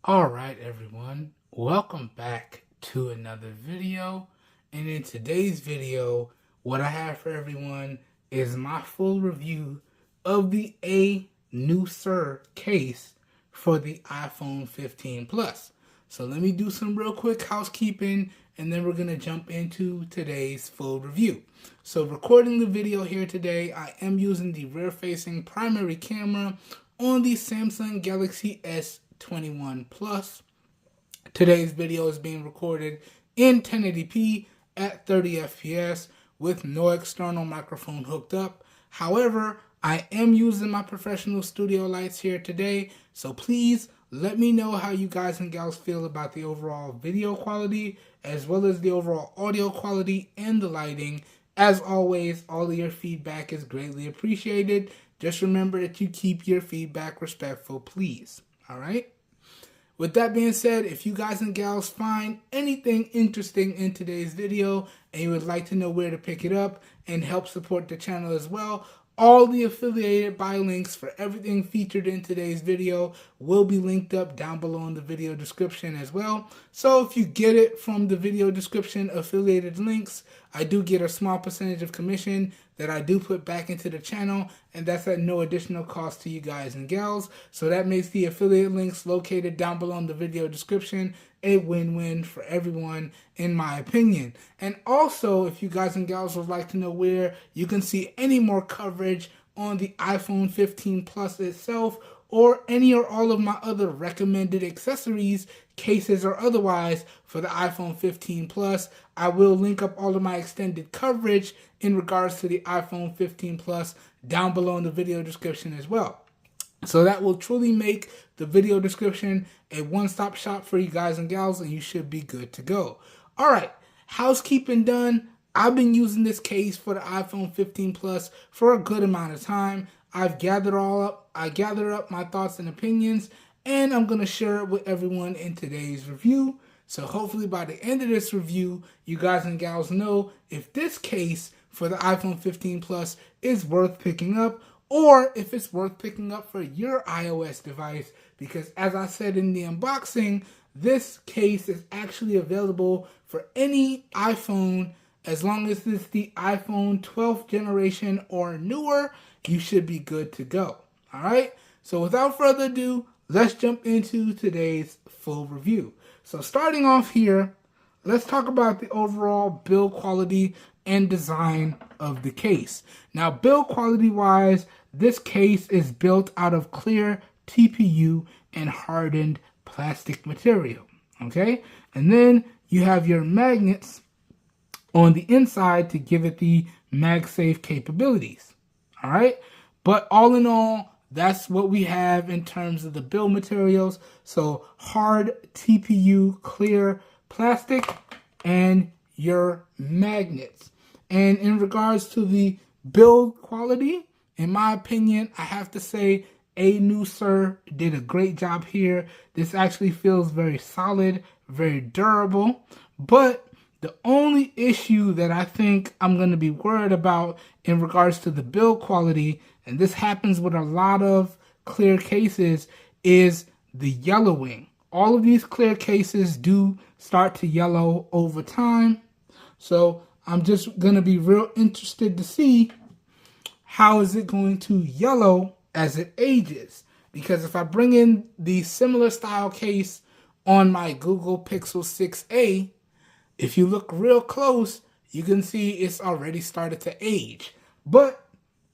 Alright everyone, welcome back to another video, and in today's video what I have for everyone is my full review of the ANEWSIR case for the iPhone 15 Plus. So let me do some real quick housekeeping and then we're going to jump into today's full review. So recording the video here today, I am using the rear facing primary camera on the Samsung Galaxy S21 Plus. Today's video is being recorded in 1080p at 30 FPS with no external microphone hooked up. However, I am using my professional studio lights here today, so please let me know how you guys and gals feel about the overall video quality as well as the overall audio quality and the lighting. As always, all of your feedback is greatly appreciated. Just remember that you keep your feedback respectful, please. Alright? With that being said, if you guys and gals find anything interesting in today's video and you would like to know where to pick it up and help support the channel as well, all the affiliated buy links for everything featured in today's video will be linked up down below in the video description as well. So if you get it from the video description affiliated links, I do get a small percentage of commission that I do put back into the channel, and that's at no additional cost to you guys and gals. So that makes the affiliate links located down below in the video description a win-win for everyone, in my opinion. And also, if you guys and gals would like to know where you can see any more coverage on the iPhone 15 Plus itself, or any or all of my other recommended accessories, cases or otherwise for the iPhone 15 Plus, I will link up all of my extended coverage in regards to the iPhone 15 Plus down below in the video description as well. So that will truly make the video description a one-stop shop for you guys and gals, and you should be good to go. Alright, housekeeping done. I've been using this case for the iPhone 15 Plus for a good amount of time. I've gathered up my thoughts and opinions, and I'm going to share it with everyone in today's review. So hopefully by the end of this review, you guys and gals know if this case for the iPhone 15 Plus is worth picking up, or if it's worth picking up for your iOS device, because as I said in the unboxing, this case is actually available for any iPhone as long as it's the iPhone 12th generation or newer. You should be good to go. Alright, so without further ado, let's jump into today's full review. So starting off here, let's talk about the overall build quality and design of the case. Now, build quality wise, this case is built out of clear TPU and hardened plastic material. Okay, and then you have your magnets on the inside to give it the MagSafe capabilities. Alright, but all in all, that's what we have in terms of the build materials. So hard TPU clear plastic and your magnets. And in regards to the build quality, in my opinion, I have to say ANEWSIR did a great job here. This actually feels very solid, very durable. But the only issue that I think I'm going to be worried about in regards to the build quality, and this happens with a lot of clear cases, is the yellowing. All of these clear cases do start to yellow over time. So I'm just going to be real interested to see how is it going to yellow as it ages. Because if I bring in the similar style case on my Google Pixel 6a, if you look real close, you can see it's already started to age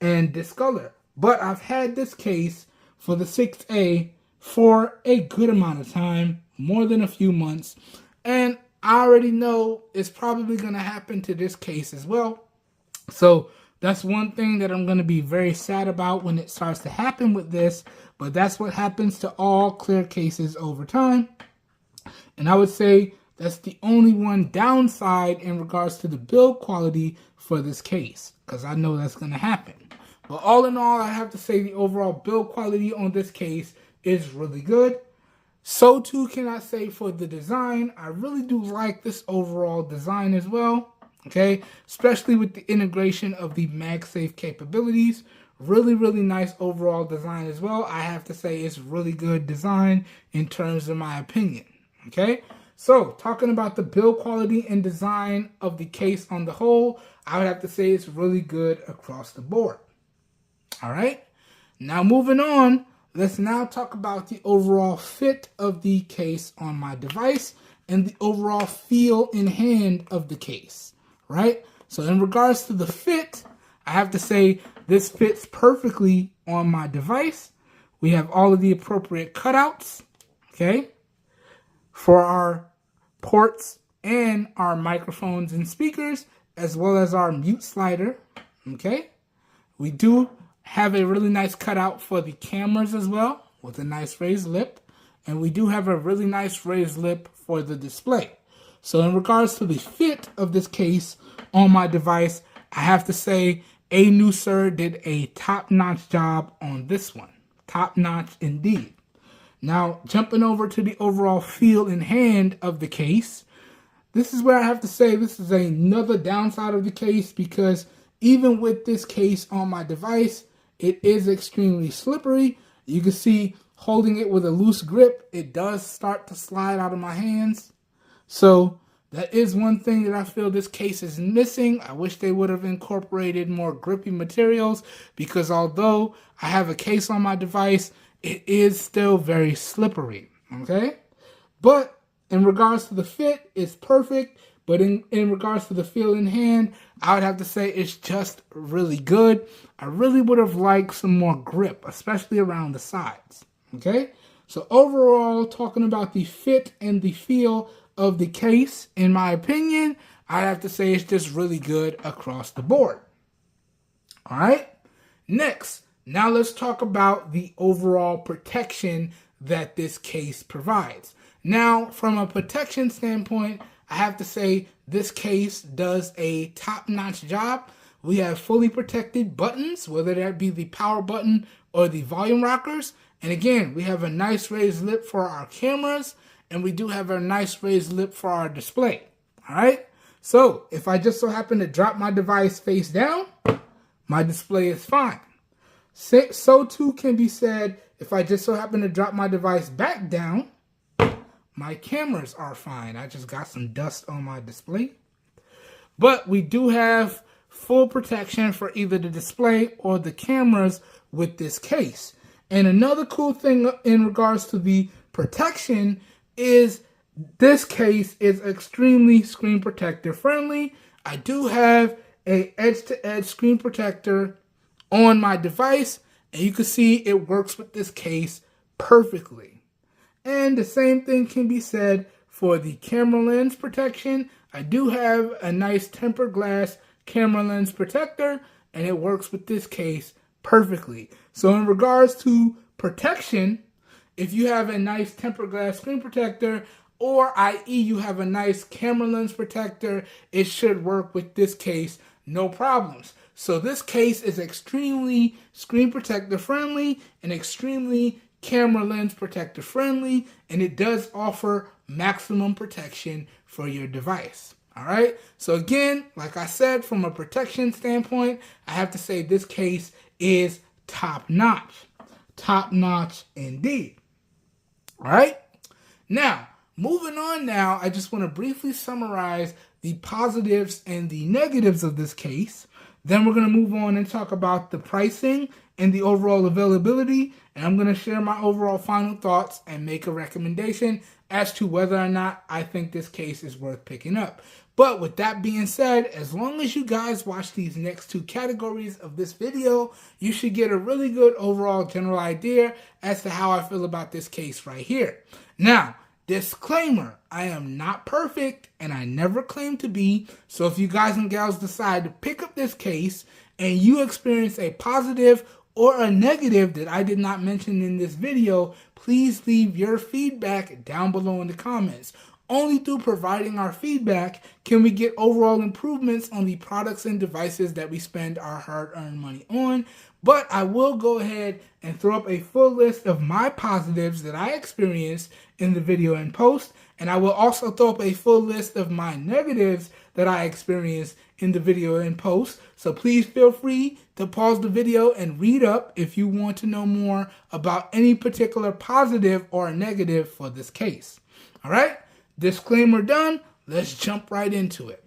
and discolor. But I've had this case for the 6a for a good amount of time, more than a few months, and I already know it's probably going to happen to this case as well. So that's one thing that I'm going to be very sad about when it starts to happen with this, but that's what happens to all clear cases over time. And I would say that's the only one downside in regards to the build quality for this case, because I know that's going to happen. But all in all, I have to say the overall build quality on this case is really good. So too can I say for the design. I really do like this overall design as well. Okay, especially with the integration of the MagSafe capabilities. Really, really nice overall design as well. I have to say it's really good design in terms of my opinion. Okay, so talking about the build quality and design of the case on the whole, I would have to say it's really good across the board. All right, now moving on, let's now talk about the overall fit of the case on my device and the overall feel in hand of the case, right? So in regards to the fit, I have to say this fits perfectly on my device. We have all of the appropriate cutouts, okay, for our ports and our microphones and speakers, as well as our mute slider, okay. We do have a really nice cutout for the cameras as well, with a nice raised lip, and we do have a really nice raised lip for the display. So in regards to the fit of this case on my device, I have to say ANEWSIR did a top-notch job on this one. Top-notch indeed. Now, jumping over to the overall feel in hand of the case, this is where I have to say this is another downside of the case, because even with this case on my device, it is extremely slippery. You can see holding it with a loose grip, it does start to slide out of my hands. So that is one thing that I feel this case is missing. I wish they would have incorporated more grippy materials, because although I have a case on my device, it is still very slippery, okay? But in regards to the fit, it's perfect. But in regards to the feel in hand, I would have to say it's just really good. I really would have liked some more grip, especially around the sides, okay? So overall, talking about the fit and the feel of the case, in my opinion, I have to say it's just really good across the board. All right, next, now let's talk about the overall protection that this case provides. Now, from a protection standpoint, I have to say this case does a top-notch job. We have fully protected buttons, whether that be the power button or the volume rockers. And again, we have a nice raised lip for our cameras, and we do have a nice raised lip for our display. All right, so if I just so happen to drop my device face down, my display is fine. So too can be said if I just so happen to drop my device back down, my cameras are fine. I just got some dust on my display. But we do have full protection for either the display or the cameras with this case. And another cool thing in regards to the protection is this case is extremely screen protector friendly. I do have a edge-to-edge screen protector on my device, and you can see it works with this case perfectly. And the same thing can be said for the camera lens protection. I do have a nice tempered glass camera lens protector, and it works with this case perfectly. So in regards to protection, if you have a nice tempered glass screen protector, or i.e. you have a nice camera lens protector, it should work with this case, no problems. So this case is extremely screen protector friendly and extremely camera lens protector friendly, and it does offer maximum protection for your device. All right, so again, like I said, from a protection standpoint, I have to say this case is top notch indeed. All right, now moving on, now I just want to briefly summarize the positives and the negatives of this case. Then we're going to move on and talk about the pricing and the overall availability, and I'm going to share my overall final thoughts and make a recommendation as to whether or not I think this case is worth picking up. But with that being said, as long as you guys watch these next two categories of this video, you should get a really good overall general idea as to how I feel about this case right here. Now, disclaimer, I am not perfect and I never claim to be, so if you guys and gals decide to pick up this case and you experience a positive or a negative that I did not mention in this video, please leave your feedback down below in the comments. Only through providing our feedback can we get overall improvements on the products and devices that we spend our hard-earned money on. But I will go ahead and throw up a full list of my positives that I experienced in the video and post. And I will also throw up a full list of my negatives that I experienced in the video in post. So please feel free to pause the video and read up if you want to know more about any particular positive or negative for this case. All right, disclaimer done. Let's jump right into it.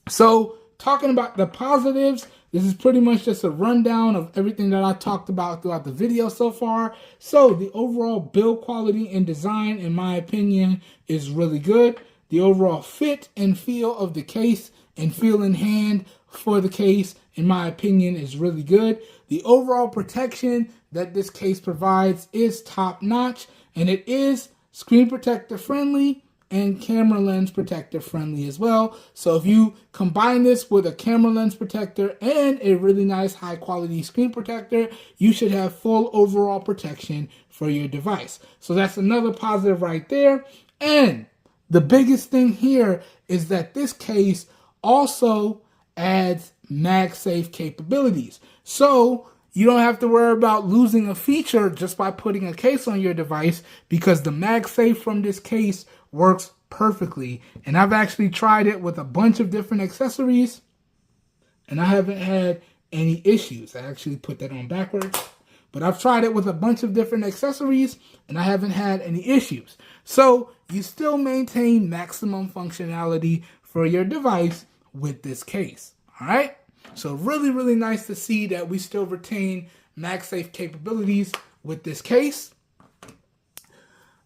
So talking about the positives, this is pretty much just a rundown of everything that I talked about throughout the video so far. So the overall build quality and design, in my opinion, is really good. The overall fit and feel of the case and feel in hand for the case, in my opinion, is really good. The overall protection that this case provides is top notch, and it is screen protector friendly and camera lens protector friendly as well. So if you combine this with a camera lens protector and a really nice high quality screen protector, you should have full overall protection for your device. So that's another positive right there. And the biggest thing here is that this case also adds MagSafe capabilities. So you don't have to worry about losing a feature just by putting a case on your device, because the MagSafe from this case works perfectly. And I've actually tried it with a bunch of different accessories, and I haven't had any issues. I actually put that on backwards. But I've tried it with a bunch of different accessories, and I haven't had any issues. So you still maintain maximum functionality for your device with this case. All right? So really, really nice to see that we still retain MagSafe capabilities with this case.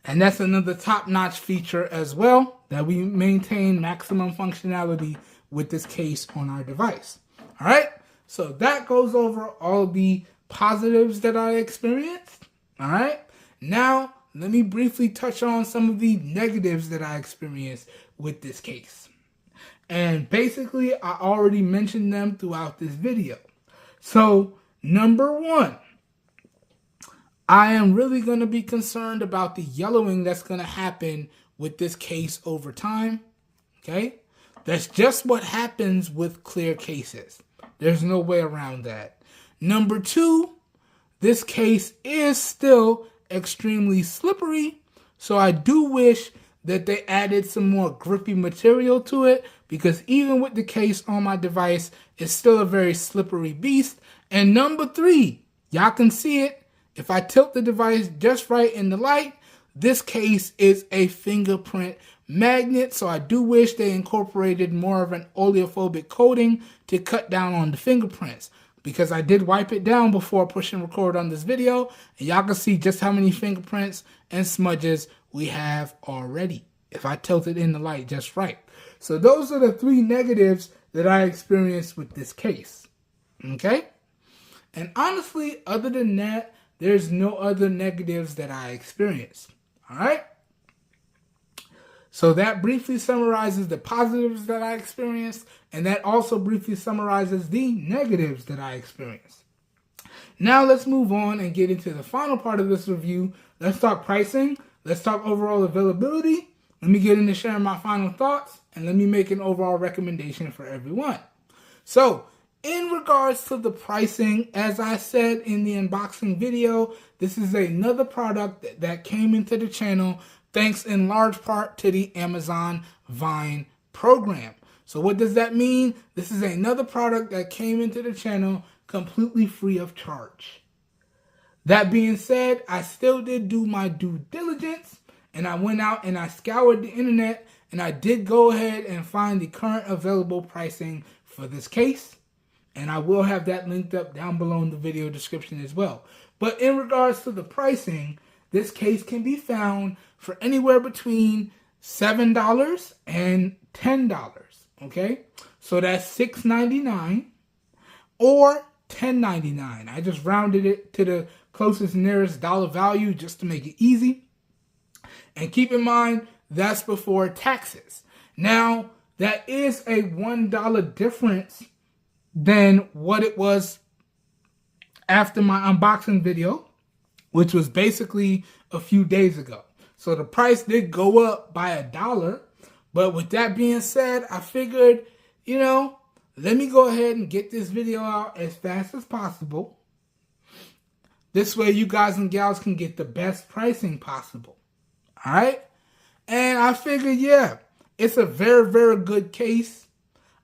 And that's another top-notch feature as well, that we maintain maximum functionality with this case on our device. All right? So that goes over all the positives that I experienced. All right? Now, let me briefly touch on some of the negatives that I experienced with this case. And basically, I already mentioned them throughout this video. So, number one, I am really going to be concerned about the yellowing that's going to happen with this case over time. Okay? That's just what happens with clear cases. There's no way around that. Number two, this case is still extremely slippery, so I do wish that they added some more grippy material to it, because even with the case on my device, it's still a very slippery beast. And number three, y'all can see it. If I tilt the device just right in the light, this case is a fingerprint magnet, so I do wish they incorporated more of an oleophobic coating to cut down on the fingerprints, because I did wipe it down before pushing record on this video, and y'all can see just how many fingerprints and smudges we have already if I tilt it in the light just right. So those are the three negatives that I experienced with this case. Okay? And honestly, other than that, there's no other negatives that I experienced. All right? So that briefly summarizes the positives that I experienced, and that also briefly summarizes the negatives that I experienced. Now let's move on and get into the final part of this review. Let's talk pricing. Let's talk overall availability. Let me get into sharing my final thoughts, and let me make an overall recommendation for everyone. So, in regards to the pricing, as I said in the unboxing video, this is another product that came into the channel thanks in large part to the Amazon Vine program. So what does that mean? This is another product that came into the channel completely free of charge. That being said, I still did do my due diligence, and I went out and I scoured the internet, and I did go ahead and find the current available pricing for this case. And I will have that linked up down below in the video description as well. But in regards to the pricing, this case can be found for anywhere between $7 and $10. Okay? So that's $6.99 or $10.99. I just rounded it to the closest nearest dollar value just to make it easy. And keep in mind, that's before taxes. Now, that is a $1 difference than what it was after my unboxing video, which was basically a few days ago. So the price did go up by $1, but with that being said, I figured, let me go ahead and get this video out as fast as possible. This way you guys and gals can get the best pricing possible. All right? And I figured, yeah, it's a very, very good case.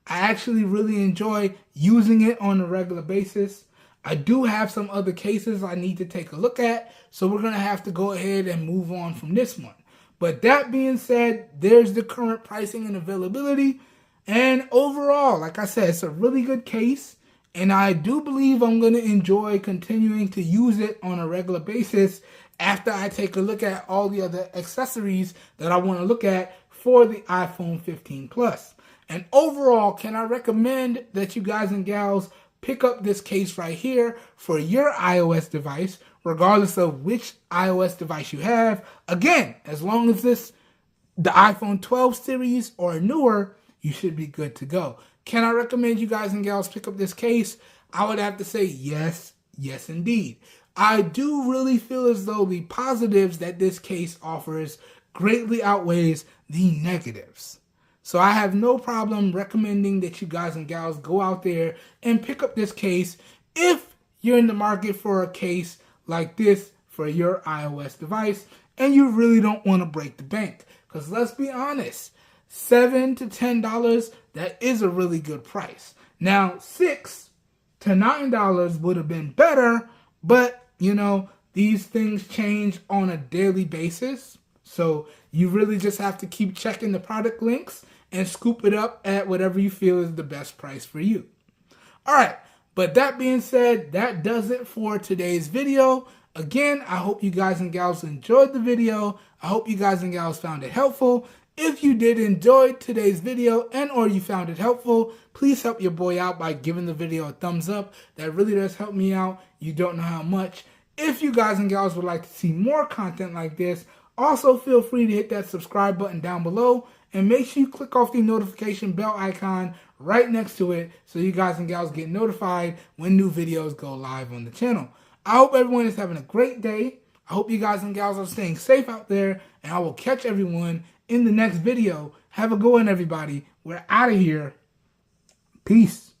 I actually really enjoy using it on a regular basis. I do have some other cases I need to take a look at, so we're going to have to go ahead and move on from this one. But that being said, there's the current pricing and availability. And overall, like I said, it's a really good case. And I do believe I'm going to enjoy continuing to use it on a regular basis after I take a look at all the other accessories that I want to look at for the iPhone 15 Plus. And overall, can I recommend that you guys and gals pick up this case right here for your iOS device, regardless of which iOS device you have. Again, as long as the iPhone 12 series or newer, you should be good to go. Can I recommend you guys and gals pick up this case? I would have to say yes, yes indeed. I do really feel as though the positives that this case offers greatly outweighs the negatives. So I have no problem recommending that you guys and gals go out there and pick up this case if you're in the market for a case like this for your iOS device and you really don't want to break the bank. Because let's be honest, $7 to $10, that is a really good price. Now, $6 to $9 would have been better, but you know, these things change on a daily basis. So you really just have to keep checking the product links and scoop it up at whatever you feel is the best price for you. All right, but that being said, that does it for today's video. Again, I hope you guys and gals enjoyed the video. I hope you guys and gals found it helpful. If you did enjoy today's video and or you found it helpful, please help your boy out by giving the video a thumbs up. That really does help me out. You don't know how much. If you guys and gals would like to see more content like this, also feel free to hit that subscribe button down below and make sure you click off the notification bell icon right next to it so you guys and gals get notified when new videos go live on the channel. I hope everyone is having a great day. I hope you guys and gals are staying safe out there, and I will catch everyone in the next video. Have a good one, everybody. We're out of here. Peace.